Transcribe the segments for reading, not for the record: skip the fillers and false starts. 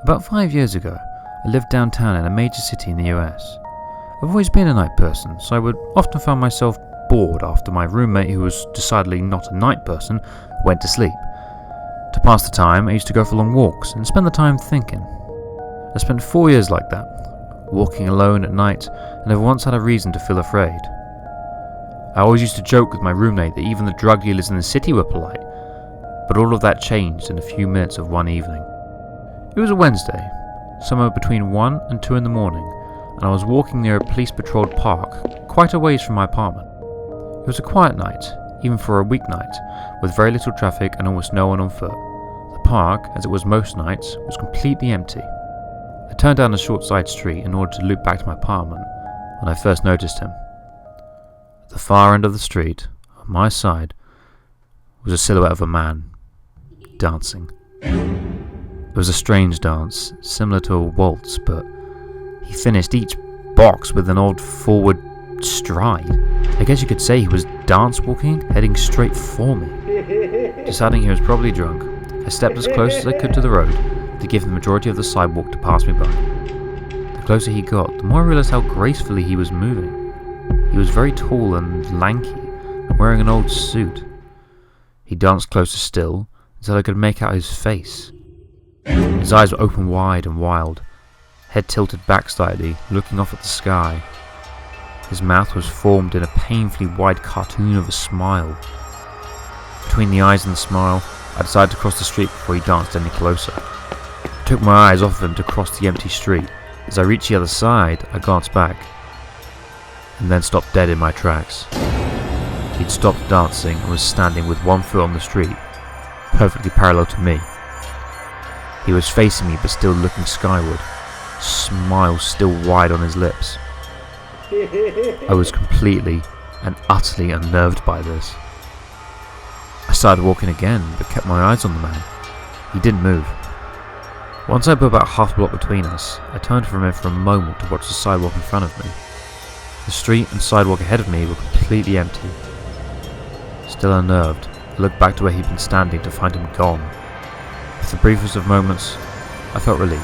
About 5 years ago, I lived downtown in a major city in the US. I've always been a night person, so I would often find myself bored after my roommate, who was decidedly not a night person, went to sleep. To pass the time, I used to go for long walks and spend the time thinking. I spent 4 years like that, walking alone at night, and never once had a reason to feel afraid. I always used to joke with my roommate that even the drug dealers in the city were polite, but all of that changed in a few minutes of one evening. It was a Wednesday, somewhere between 1 and 2 in the morning, and I was walking near a police-patrolled park, quite a ways from my apartment. It was a quiet night, even for a weeknight, with very little traffic and almost no one on foot. The park, as it was most nights, was completely empty. I turned down a short side street in order to loop back to my apartment when I first noticed him. At the far end of the street, on my side, was a silhouette of a man, dancing. It was a strange dance, similar to a waltz, but he finished each box with an odd forward stride. I guess you could say he was dance walking, heading straight for me. Deciding he was probably drunk, I stepped as close as I could to the road to give the majority of the sidewalk to pass me by. The closer he got, the more I realized how gracefully he was moving. He was very tall and lanky, and wearing an old suit. He danced closer still, until I could make out his face. His eyes were open wide and wild, head tilted back slightly, looking off at the sky. His mouth was formed in a painfully wide cartoon of a smile. Between the eyes and the smile, I decided to cross the street before he danced any closer. I took my eyes off of him to cross the empty street. As I reached the other side, I glanced back, and then stopped dead in my tracks. He'd stopped dancing and was standing with one foot on the street, perfectly parallel to me. He was facing me but still looking skyward, smile still wide on his lips. I was completely and utterly unnerved by this. I started walking again, but kept my eyes on the man. He didn't move. Once I put about half a block between us, I turned from him for a moment to watch the sidewalk in front of me. The street and sidewalk ahead of me were completely empty. Still unnerved, I looked back to where he'd been standing to find him gone. For the briefest of moments, I felt relieved,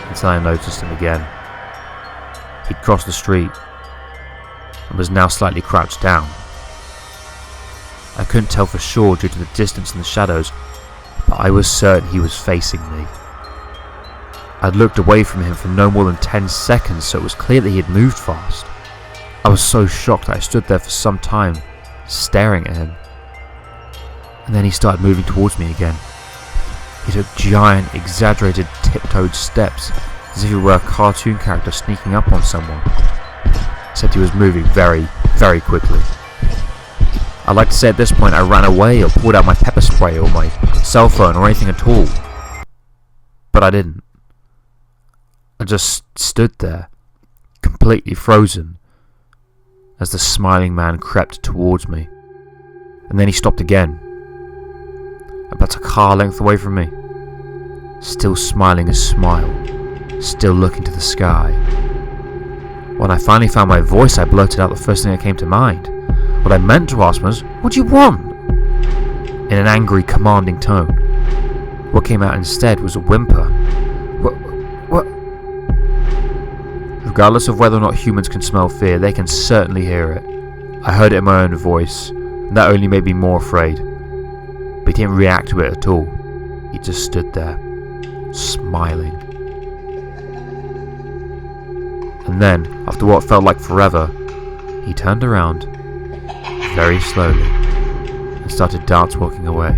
until I noticed him again. He'd crossed the street and was now slightly crouched down. I couldn't tell for sure due to the distance and the shadows, but I was certain he was facing me. I'd looked away from him for no more than 10 seconds, so it was clear that he had moved fast. I was so shocked that I stood there for some time, staring at him. And then he started moving towards me again. He took giant, exaggerated, tiptoed steps, as if he were a cartoon character sneaking up on someone. Except he was moving very, very quickly. I'd like to say at this point I ran away or pulled out my pepper spray or my cell phone or anything at all. But I didn't. I just stood there, completely frozen, as the smiling man crept towards me. And then he stopped again, about a car length away from me, still smiling a smile, still looking to the sky. When I finally found my voice, I blurted out the first thing that came to mind. What I meant to ask was, "What do you want?" in an angry, commanding tone. What came out instead was a whimper. What? Regardless of whether or not humans can smell fear, they can certainly hear it. I heard it in my own voice, and that only made me more afraid. But he didn't react to it at all. He just stood there, smiling. And then, after what felt like forever, he turned around, very slowly, and started dance walking away.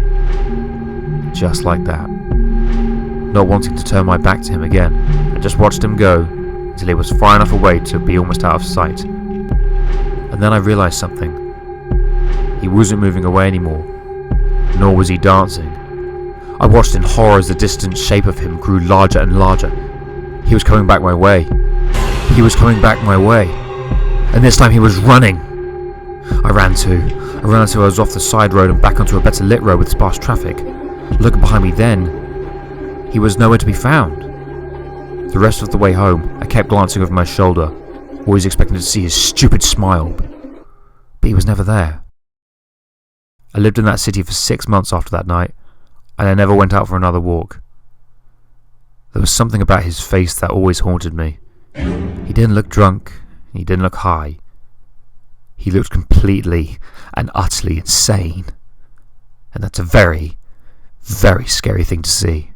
Just like that. Not wanting to turn my back to him again, I just watched him go until he was far enough away to be almost out of sight. And then I realized something. He wasn't moving away anymore, nor was he dancing. I watched in horror as the distant shape of him grew larger and larger. He was coming back my way. He was coming back my way. And this time he was running. I ran too. Until I was off the side road and back onto a better lit road with sparse traffic. Looking behind me then, he was nowhere to be found. The rest of the way home, I kept glancing over my shoulder, always expecting to see his stupid smile, but he was never there. I lived in that city for 6 months after that night, and I never went out for another walk. There was something about his face that always haunted me. He didn't look drunk, he didn't look high. He looked completely and utterly insane. And that's a very, very scary thing to see.